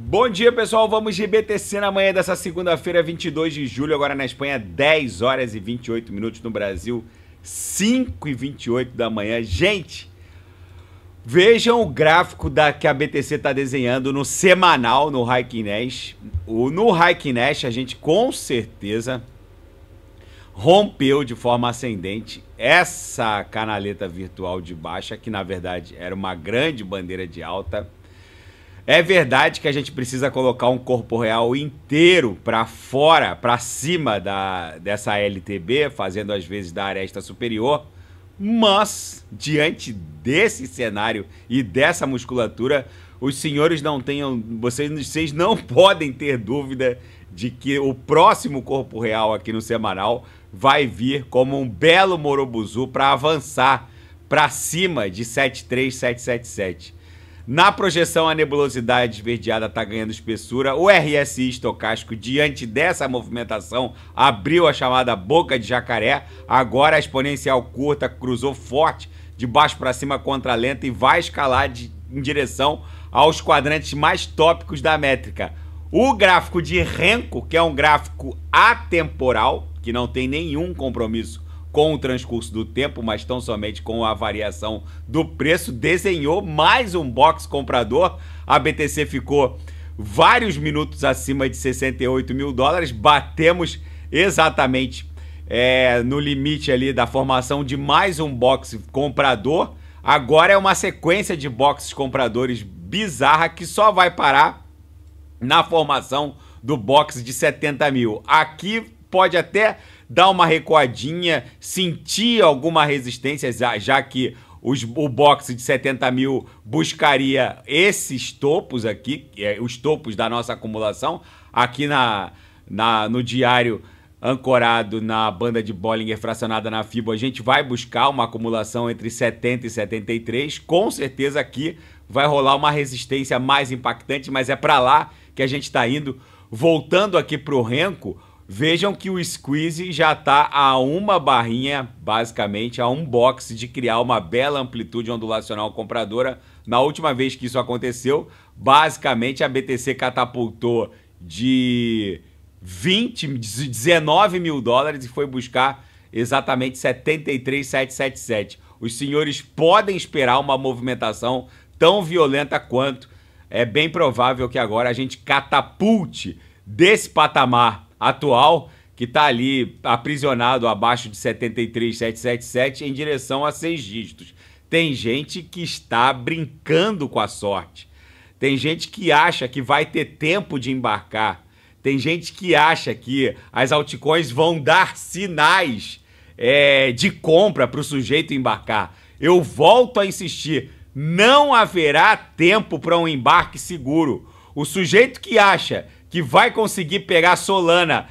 Bom dia, pessoal. Vamos de BTC na manhã dessa segunda-feira, 22 de julho. Agora na Espanha, 10 horas e 28 minutos. No Brasil, 5 e 28 da manhã. Gente, vejam o gráfico que a BTC está desenhando no semanal, no Heikin Nash. No Heikin Nash, a gente com certeza rompeu de forma ascendente essa canaleta virtual de baixa, que na verdade era uma grande bandeira de alta. É verdade que a gente precisa colocar um corpo real inteiro para fora, para cima dessa LTB, fazendo às vezes da aresta superior, mas diante desse cenário e dessa musculatura, os senhores não tenham, vocês não podem ter dúvida de que o próximo corpo real aqui no semanal vai vir como um belo Morobuzu para avançar para cima de 73777. Na projeção, a nebulosidade esverdeada está ganhando espessura. O RSI estocástico, diante dessa movimentação, abriu a chamada boca de jacaré. Agora a exponencial curta cruzou forte de baixo para cima contra lenta e vai escalar em direção aos quadrantes mais tópicos da métrica. O gráfico de Renko, que é um gráfico atemporal, que não tem nenhum compromisso com o transcurso do tempo, mas tão somente com a variação do preço, desenhou mais um box comprador. A BTC ficou vários minutos acima de 68 mil dólares, batemos exatamente no limite ali da formação de mais um box comprador. Agora é uma sequência de boxes compradores bizarra que só vai parar na formação do box de 70 mil. Aqui pode até dar uma recuadinha, sentir alguma resistência, já que o box de 70 mil buscaria esses topos aqui, os topos da nossa acumulação. Aqui no diário ancorado na banda de Bollinger fracionada na FIBO, a gente vai buscar uma acumulação entre 70 e 73. Com certeza aqui vai rolar uma resistência mais impactante, mas é para lá que a gente está indo. Voltando aqui para o Renko, vejam que o squeeze já está a uma barrinha, basicamente, a um box de criar uma bela amplitude ondulacional compradora. Na última vez que isso aconteceu, basicamente a BTC catapultou de 19 mil dólares e foi buscar exatamente 73,777. Os senhores podem esperar uma movimentação tão violenta quanto. É bem provável que agora a gente catapulte desse patamar atual, que está ali aprisionado abaixo de 73,777 em direção a 6 dígitos. Tem gente que está brincando com a sorte. Tem gente que acha que vai ter tempo de embarcar. Tem gente que acha que as altcoins vão dar sinais de compra para o sujeito embarcar. Eu volto a insistir, não haverá tempo para um embarque seguro. O sujeito que acha que vai conseguir pegar Solana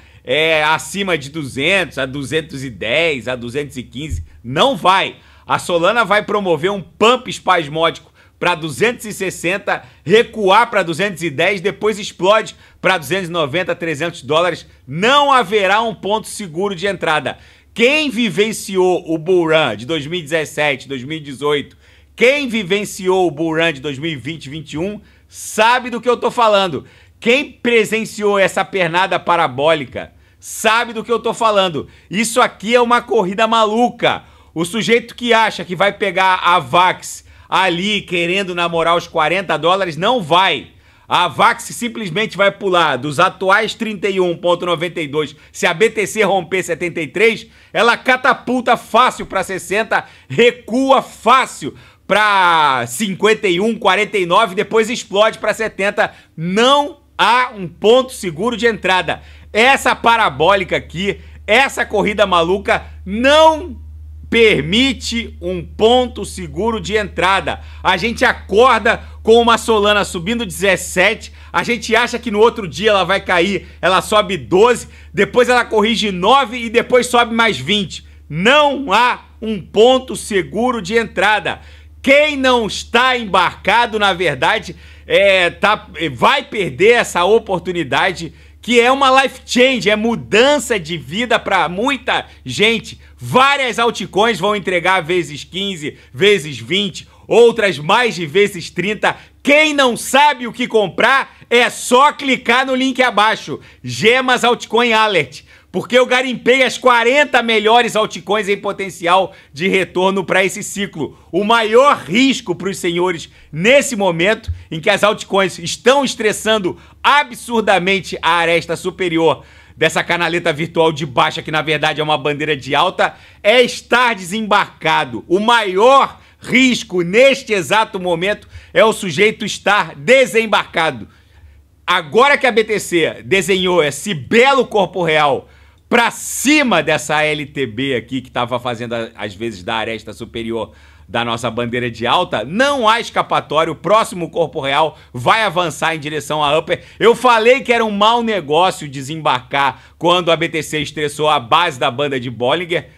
acima de 200, a 210, a 215, não vai. A Solana vai promover um pump espasmódico para 260, recuar para 210, depois explode para 290, 300 dólares. Não haverá um ponto seguro de entrada. Quem vivenciou o Bull Run de 2017, 2018, quem vivenciou o Bull Run de 2020, 2021, sabe do que eu tô falando. Quem presenciou essa pernada parabólica sabe do que eu tô falando. Isso aqui é uma corrida maluca. O sujeito que acha que vai pegar a VAX ali querendo namorar os 40 dólares, não vai. A VAX simplesmente vai pular dos atuais 31,92. Se a BTC romper 73, ela catapulta fácil para 60, recua fácil para 51, 49, depois explode para 70. Não há um ponto seguro de entrada. Essa parabólica aqui, essa corrida maluca não permite um ponto seguro de entrada. A gente acorda com uma Solana subindo 17, a gente acha que no outro dia ela vai cair, ela sobe 12, depois ela corrige 9 e depois sobe mais 20. Não há um ponto seguro de entrada. Quem não está embarcado, na verdade, vai perder essa oportunidade, que é uma life change, é mudança de vida para muita gente. Várias altcoins vão entregar vezes 15, vezes 20, outras mais de vezes 30. Quem não sabe o que comprar É só clicar no link abaixo, Gemas Altcoin Alert, porque eu garimpei as 40 melhores altcoins em potencial de retorno para esse ciclo. O maior risco para os senhores nesse momento em que as altcoins estão estressando absurdamente a aresta superior dessa canaleta virtual de baixa, que na verdade é uma bandeira de alta, é estar desembarcado. O maior risco neste exato momento é o sujeito estar desembarcado. Agora que a BTC desenhou esse belo corpo real para cima dessa LTB aqui, que estava fazendo às vezes da aresta superior da nossa bandeira de alta, não há escapatório. O próximo corpo real vai avançar em direção à upper. Eu falei que era um mau negócio desembarcar quando a BTC estressou a base da banda de Bollinger.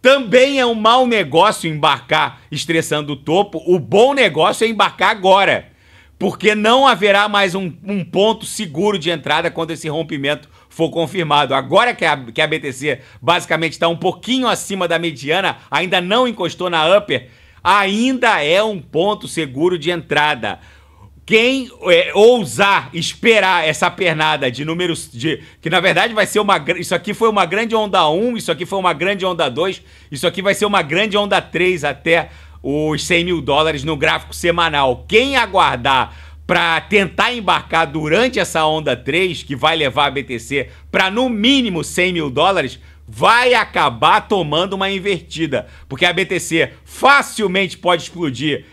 Também é um mau negócio embarcar estressando o topo. O bom negócio é embarcar agora, porque não haverá mais um ponto seguro de entrada quando esse rompimento for confirmado. Agora que a BTC basicamente está um pouquinho acima da mediana, ainda não encostou na upper, ainda é um ponto seguro de entrada. Quem ousar esperar essa pernada de números que na verdade vai ser isso aqui foi uma grande onda 1, isso aqui foi uma grande onda 2, isso aqui vai ser uma grande onda 3 até os 100 mil dólares no gráfico semanal. Quem aguardar para tentar embarcar durante essa onda 3, que vai levar a BTC para no mínimo 100 mil dólares, vai acabar tomando uma invertida, porque a BTC facilmente pode explodir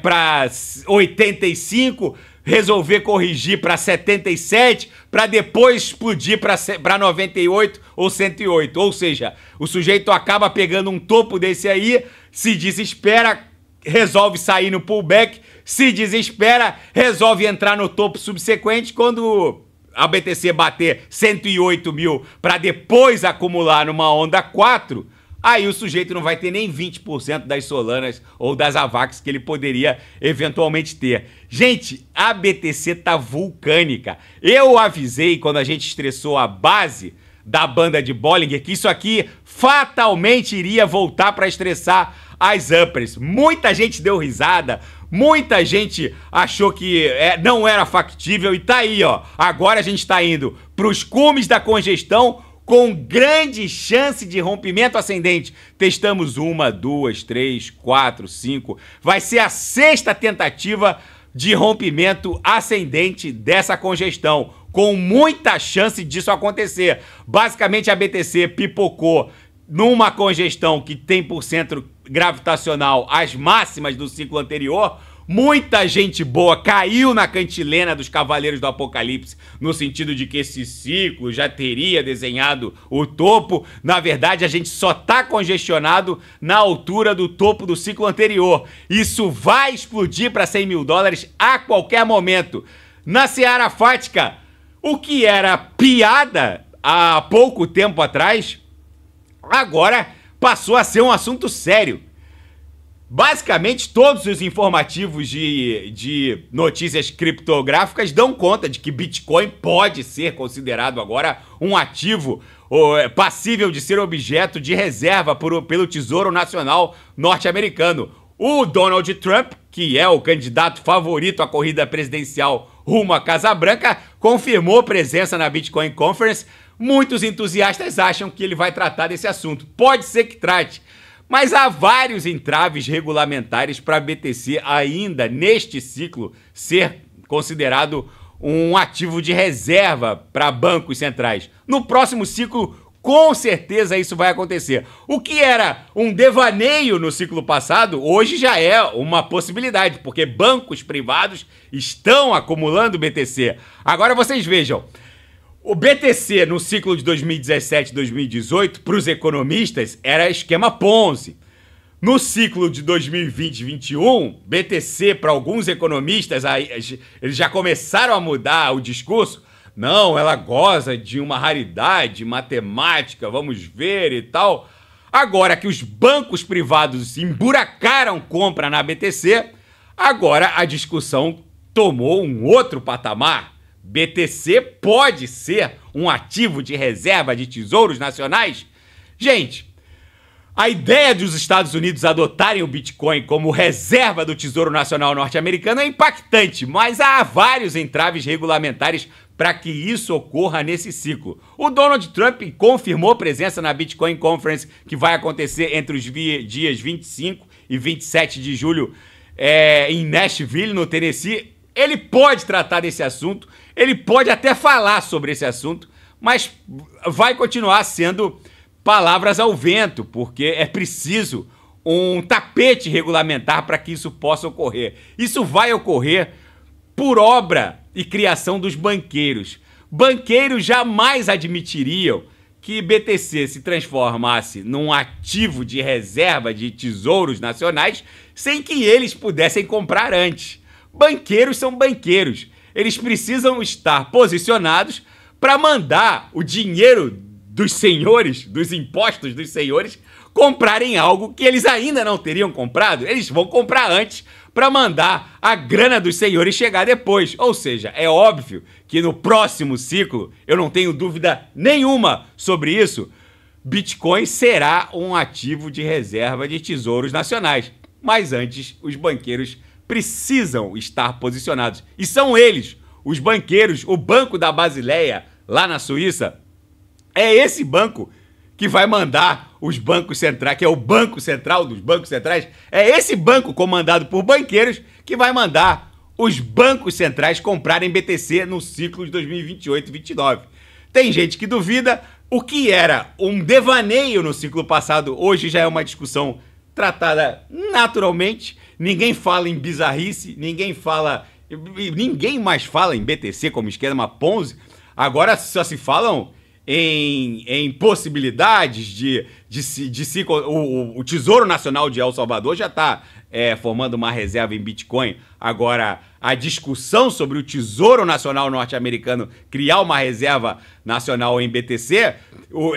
para 85, resolver corrigir para 77, para depois explodir para 98 ou 108. Ou seja, o sujeito acaba pegando um topo desse aí, se desespera, resolve sair no pullback, se desespera, resolve entrar no topo subsequente quando a BTC bater 108 mil para depois acumular numa onda 4, aí o sujeito não vai ter nem 20% das Solanas ou das AVAX que ele poderia eventualmente ter. Gente, a BTC tá vulcânica. Eu avisei quando a gente estressou a base da banda de Bollinger que isso aqui fatalmente iria voltar para estressar as uppers. Muita gente deu risada, muita gente achou que não era factível e tá aí, ó. Agora a gente tá indo pros cumes da congestão com grande chance de rompimento ascendente. Testamos 1, 2, 3, 4, 5. Vai ser a 6ª tentativa de rompimento ascendente dessa congestão, com muita chance disso acontecer. Basicamente a BTC pipocou numa congestão que tem por centro gravitacional as máximas do ciclo anterior. Muita gente boa caiu na cantilena dos Cavaleiros do Apocalipse, no sentido de que esse ciclo já teria desenhado o topo. Na verdade, a gente só está congestionado na altura do topo do ciclo anterior. Isso vai explodir para 100 mil dólares a qualquer momento. Na seara fática, o que era piada há pouco tempo atrás, agora passou a ser um assunto sério. Basicamente, todos os informativos de notícias criptográficas dão conta de que Bitcoin pode ser considerado agora um ativo passível de ser objeto de reserva pelo Tesouro Nacional norte-americano. O Donald Trump, que é o candidato favorito à corrida presidencial rumo à Casa Branca, confirmou presença na Bitcoin Conference. Muitos entusiastas acham que ele vai tratar desse assunto. Pode ser que trate. Mas há vários entraves regulamentares para a BTC ainda neste ciclo ser considerado um ativo de reserva para bancos centrais. No próximo ciclo, com certeza isso vai acontecer. O que era um devaneio no ciclo passado, hoje já é uma possibilidade, porque bancos privados estão acumulando BTC. Agora vocês vejam. O BTC no ciclo de 2017 e 2018, para os economistas, era esquema Ponzi. No ciclo de 2020 e 2021, BTC, para alguns economistas, eles já começaram a mudar o discurso. Não, ela goza de uma raridade matemática, vamos ver e tal. Agora que os bancos privados emburacaram compra na BTC, agora a discussão tomou um outro patamar. BTC pode ser um ativo de reserva de tesouros nacionais? Gente, A ideia dos Estados Unidos adotarem o Bitcoin como reserva do Tesouro Nacional norte-americano é impactante, mas há vários entraves regulamentares para que isso ocorra nesse ciclo. O Donald Trump confirmou presença na Bitcoin Conference, que vai acontecer entre os dias 25 e 27 de julho em Nashville, no Tennessee. Ele pode tratar desse assunto, ele pode até falar sobre esse assunto, mas vai continuar sendo palavras ao vento, porque é preciso um tapete regulamentar para que isso possa ocorrer. Isso vai ocorrer por obra e criação dos banqueiros. Banqueiros jamais admitiriam que BTC se transformasse num ativo de reserva de tesouros nacionais sem que eles pudessem comprar antes. Banqueiros são banqueiros. Eles precisam estar posicionados para mandar o dinheiro dos senhores, dos impostos dos senhores, comprarem algo que eles ainda não teriam comprado. Eles vão comprar antes para mandar a grana dos senhores chegar depois. Ou seja, é óbvio que no próximo ciclo, eu não tenho dúvida nenhuma sobre isso, Bitcoin será um ativo de reserva de tesouros nacionais. Mas antes, os banqueiros precisam estar posicionados. E são eles, os banqueiros, o Banco da Basileia, lá na Suíça, é esse banco que vai mandar os bancos centrais, que é o Banco Central dos bancos centrais, é esse banco comandado por banqueiros que vai mandar os bancos centrais comprarem BTC no ciclo de 2028-29. Tem gente que duvida, o que era um devaneio no ciclo passado, hoje já é uma discussão tratada naturalmente, ninguém fala em bizarrice, ninguém mais fala em BTC como esquema Ponzi, agora só se falam em possibilidades o Tesouro Nacional de El Salvador já está formando uma reserva em Bitcoin. Agora, a discussão sobre o Tesouro Nacional norte-americano criar uma reserva nacional em BTC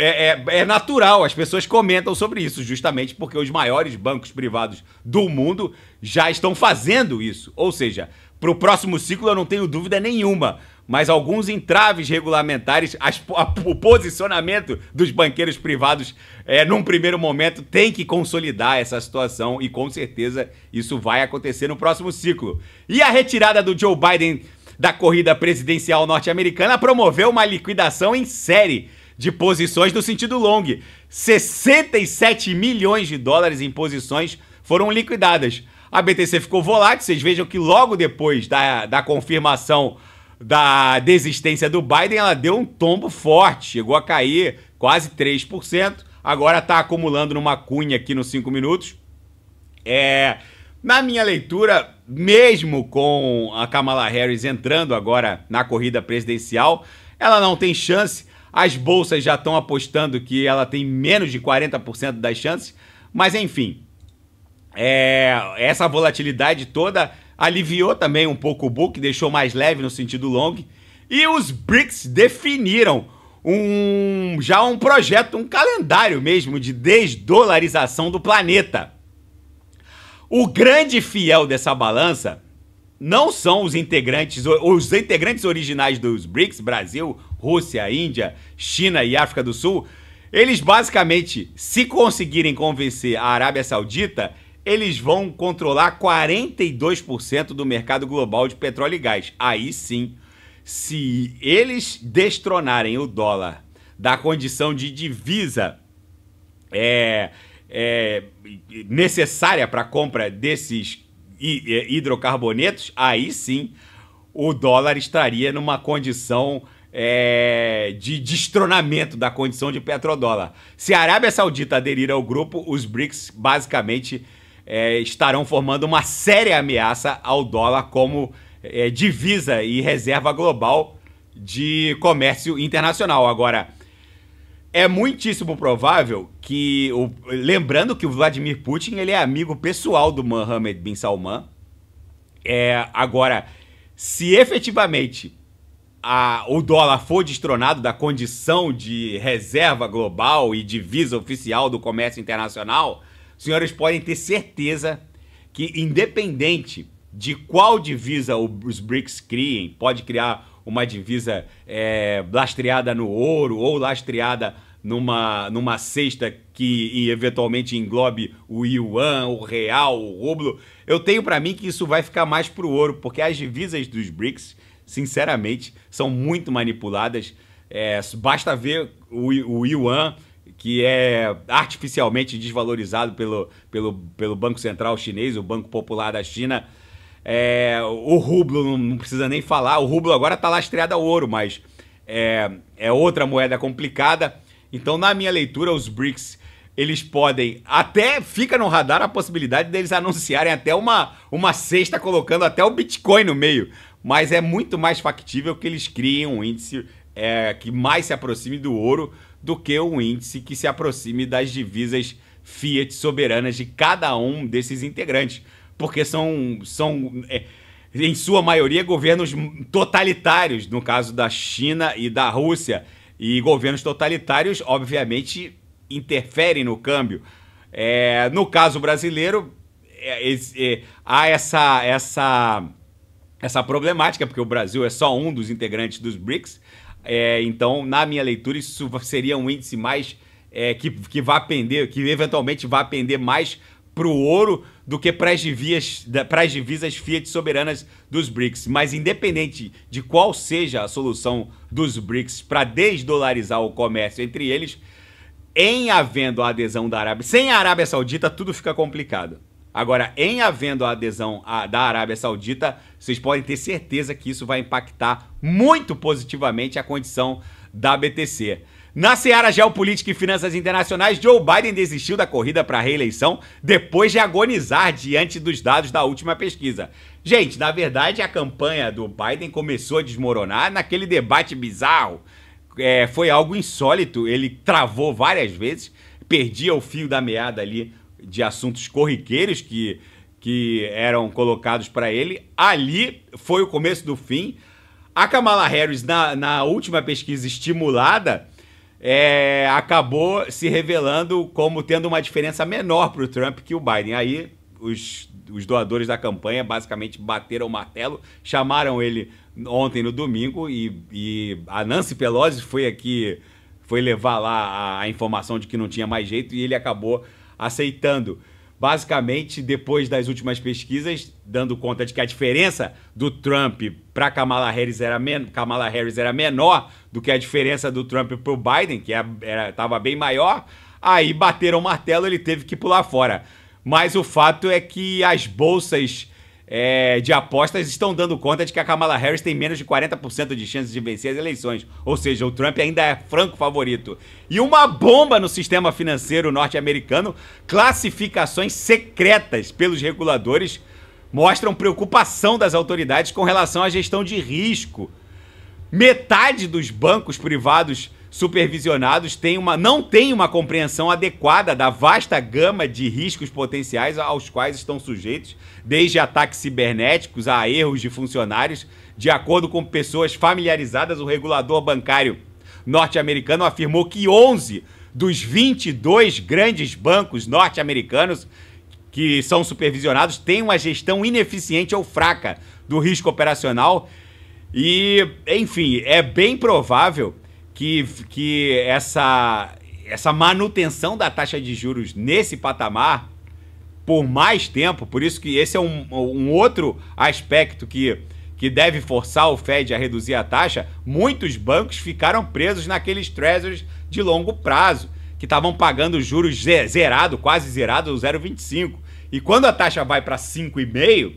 é natural, as pessoas comentam sobre isso, justamente porque os maiores bancos privados do mundo já estão fazendo isso. Ou seja, para o próximo ciclo eu não tenho dúvida nenhuma, mas alguns entraves regulamentares, o posicionamento dos banqueiros privados, num primeiro momento, tem que consolidar essa situação e com certeza isso vai acontecer no próximo ciclo. E a retirada do Joe Biden da corrida presidencial norte-americana promoveu uma liquidação em série de posições no sentido long. 67 milhões de dólares em posições foram liquidadas. A BTC ficou volátil, vocês vejam que logo depois da confirmação da desistência do Biden, ela deu um tombo forte, chegou a cair quase 3%, agora está acumulando numa cunha aqui nos 5 minutos. Na minha leitura, mesmo com a Kamala Harris entrando agora na corrida presidencial, ela não tem chance, as bolsas já estão apostando que ela tem menos de 40% das chances, mas enfim, essa volatilidade toda aliviou também um pouco o book, deixou mais leve no sentido long. E os BRICS definiram já um projeto, um calendário mesmo de desdolarização do planeta. O grande fiel dessa balança não são os integrantes originais dos BRICS, Brasil, Rússia, Índia, China e África do Sul. Eles basicamente, se conseguirem convencer a Arábia Saudita, eles vão controlar 42% do mercado global de petróleo e gás. Aí sim, se eles destronarem o dólar da condição de divisa necessária para a compra desses hidrocarbonetos, aí sim o dólar estaria numa condição de destronamento da condição de petrodólar. Se a Arábia Saudita aderir ao grupo, os BRICS basicamente estarão formando uma séria ameaça ao dólar como divisa e reserva global de comércio internacional. Agora, é muitíssimo provável que, lembrando que o Vladimir Putin ele é amigo pessoal do Mohammed bin Salman, agora, se efetivamente o dólar for destronado da condição de reserva global e divisa oficial do comércio internacional, os senhores podem ter certeza que, independente de qual divisa os BRICS criem, pode criar uma divisa lastreada no ouro ou lastreada numa cesta que eventualmente englobe o Yuan, o Real, o Rublo. Eu tenho para mim que isso vai ficar mais pro ouro, porque as divisas dos BRICS, sinceramente, são muito manipuladas. Basta ver o Yuan, que é artificialmente desvalorizado pelo Banco Central Chinês, o Banco Popular da China. O rublo, não precisa nem falar. O rublo agora está lastreado a ouro, mas é outra moeda complicada. Então, na minha leitura, os BRICS, eles podem... Até fica no radar a possibilidade deles anunciarem até uma cesta colocando até o Bitcoin no meio. Mas é muito mais factível que eles criem um índice que mais se aproxime do ouro do que um índice que se aproxime das divisas fiat soberanas de cada um desses integrantes. Porque são em sua maioria, governos totalitários, no caso da China e da Rússia. E governos totalitários, obviamente, interferem no câmbio. No caso brasileiro, há essa problemática, porque o Brasil é só um dos integrantes dos BRICS. Então, na minha leitura, isso seria um índice mais que eventualmente vai pender mais para o ouro do que para as divisas fiat soberanas dos BRICS. Mas independente de qual seja a solução dos BRICS para desdolarizar o comércio entre eles, em havendo a adesão da Arábia... Sem a Arábia Saudita, tudo fica complicado. Agora, em havendo a adesão da Arábia Saudita, vocês podem ter certeza que isso vai impactar muito positivamente a condição da BTC. Na seara geopolítica e finanças internacionais, Joe Biden desistiu da corrida para a reeleição depois de agonizar diante dos dados da última pesquisa. Gente, na verdade, a campanha do Biden começou a desmoronar naquele debate bizarro. Foi algo insólito, ele travou várias vezes, perdia o fio da meada ali de assuntos corriqueiros que eram colocados para ele. Ali foi o começo do fim. A Kamala Harris, na última pesquisa estimulada, acabou se revelando como tendo uma diferença menor para o Trump que o Biden. Aí os doadores da campanha basicamente bateram o martelo, chamaram ele ontem no domingo e a Nancy Pelosi foi levar lá a informação de que não tinha mais jeito e ele acabou aceitando. Basicamente, depois das últimas pesquisas, dando conta de que a diferença do Trump para Kamala Harris era menor do que a diferença do Trump para o Biden, que estava bem maior, aí bateram o martelo, ele teve que pular fora. Mas o fato é que as bolsas de apostas estão dando conta de que a Kamala Harris tem menos de 40% de chances de vencer as eleições. Ou seja, o Trump ainda é franco favorito. E uma bomba no sistema financeiro norte-americano, classificações secretas pelos reguladores mostram preocupação das autoridades com relação à gestão de risco. Metade dos bancos privados supervisionados não tem uma compreensão adequada da vasta gama de riscos potenciais aos quais estão sujeitos, desde ataques cibernéticos a erros de funcionários. De acordo com pessoas familiarizadas, o regulador bancário norte-americano afirmou que 11 dos 22 grandes bancos norte-americanos que são supervisionados têm uma gestão ineficiente ou fraca do risco operacional. E, enfim, é bem provável que essa manutenção da taxa de juros nesse patamar por mais tempo, por isso que esse é um outro aspecto que deve forçar o Fed a reduzir a taxa. Muitos bancos ficaram presos naqueles treasuries de longo prazo, que estavam pagando juros quase zerado, 0,25. E quando a taxa vai para 5,5,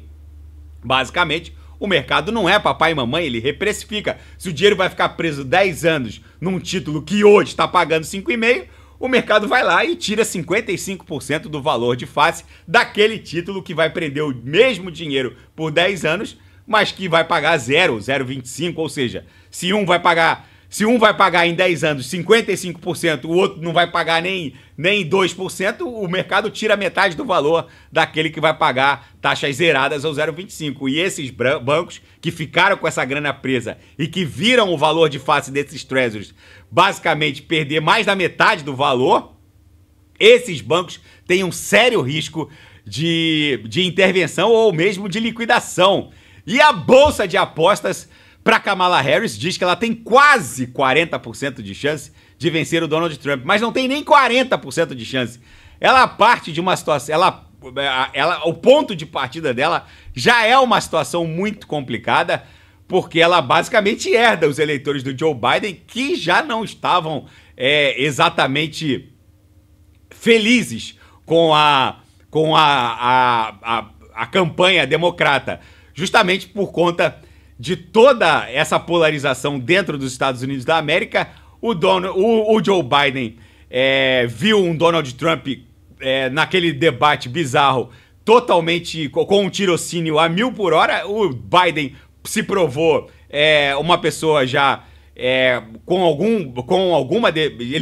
basicamente, o mercado não é papai e mamãe, ele reprecifica. Se o dinheiro vai ficar preso 10 anos num título que hoje está pagando 5,5, o mercado vai lá e tira 55% do valor de face daquele título que vai prender o mesmo dinheiro por 10 anos, mas que vai pagar 0,25, ou seja, se um vai pagar em 10 anos 55%, o outro não vai pagar nem 2%, o mercado tira metade do valor daquele que vai pagar taxas zeradas ao 0,25. E esses bancos que ficaram com essa grana presa e que viram o valor de face desses treasuries basicamente perder mais da metade do valor, esses bancos têm um sério risco de intervenção ou mesmo de liquidação. E a bolsa de apostas para Kamala Harris, diz que ela tem quase 40% de chance de vencer o Donald Trump, mas não tem nem 40% de chance. Ela parte de uma situação, o ponto de partida dela já é uma situação muito complicada, porque ela basicamente herda os eleitores do Joe Biden, que já não estavam exatamente felizes com a campanha democrata, justamente por conta de toda essa polarização dentro dos Estados Unidos da América. O Joe Biden viu um Donald Trump naquele debate bizarro, totalmente com um tirocínio a 1000 por hora. O Biden se provou uma pessoa já ele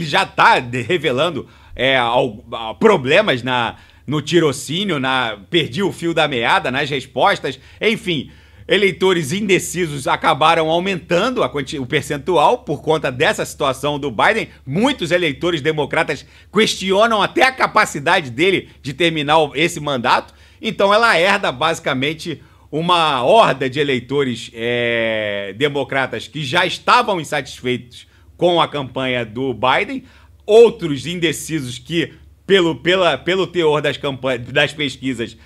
já está revelando problemas no tirocínio, perdi o fio da meada nas respostas, enfim. Eleitores indecisos acabaram aumentando o percentual por conta dessa situação do Biden. Muitos eleitores democratas questionam até a capacidade dele de terminar esse mandato. Então ela herda basicamente uma horda de eleitores democratas que já estavam insatisfeitos com a campanha do Biden, outros indecisos que, pelo teor das pesquisas,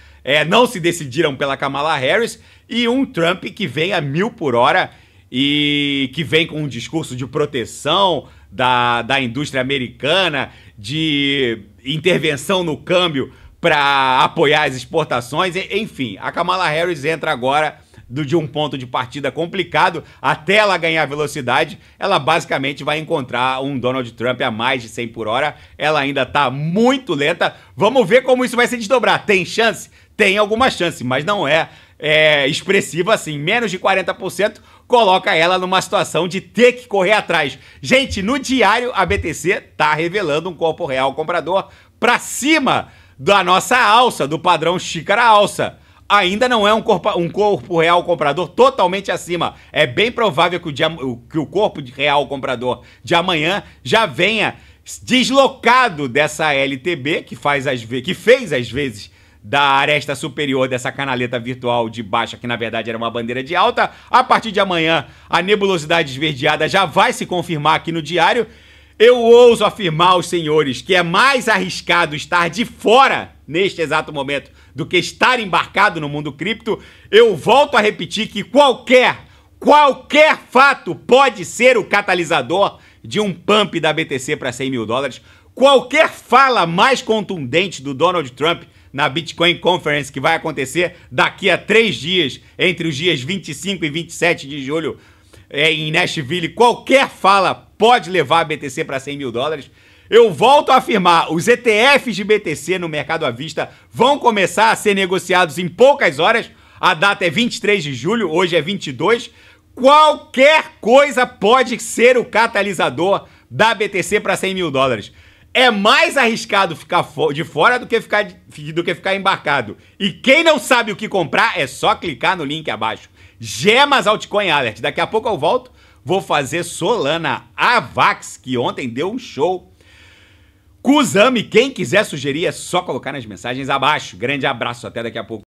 não se decidiram pela Kamala Harris, e um Trump que vem a 1000 por hora e que vem com um discurso de proteção da indústria americana, de intervenção no câmbio para apoiar as exportações. Enfim, a Kamala Harris entra agora de um ponto de partida complicado. Até ela ganhar velocidade, ela basicamente vai encontrar um Donald Trump a mais de 100 por hora. Ela ainda está muito lenta. Vamos ver como isso vai se desdobrar. Tem chance? Tem alguma chance, mas não é expressiva assim. Menos de 40% coloca ela numa situação de ter que correr atrás. Gente, no diário, a BTC tá revelando um corpo real comprador para cima da nossa alça, do padrão xícara alça. Ainda não é um corpo real comprador totalmente acima. É bem provável que o corpo real comprador de amanhã já venha deslocado dessa LTB, que fez às vezes da aresta superior dessa canaleta virtual de baixa, que na verdade era uma bandeira de alta. A partir de amanhã, a nebulosidade esverdeada já vai se confirmar aqui no diário. Eu ouso afirmar aos senhores que é mais arriscado estar de fora neste exato momento do que estar embarcado no mundo cripto. Eu volto a repetir que qualquer fato pode ser o catalisador de um pump da BTC para 100 mil dólares. Qualquer fala mais contundente do Donald Trump na Bitcoin Conference, que vai acontecer daqui a 3 dias, entre os dias 25 e 27 de julho, em Nashville, qualquer fala pode levar a BTC para 100 mil dólares. Eu volto a afirmar, os ETFs de BTC no mercado à vista vão começar a ser negociados em poucas horas. A data é 23 de julho, hoje é 22. Qualquer coisa pode ser o catalisador da BTC para 100 mil dólares. É mais arriscado ficar de fora do que ficar embarcado. E quem não sabe o que comprar, é só clicar no link abaixo. Gemas Altcoin Alert. Daqui a pouco eu volto. Vou fazer Solana Avax, que ontem deu um show. Kusama, quem quiser sugerir é só colocar nas mensagens abaixo. Grande abraço, até daqui a pouco.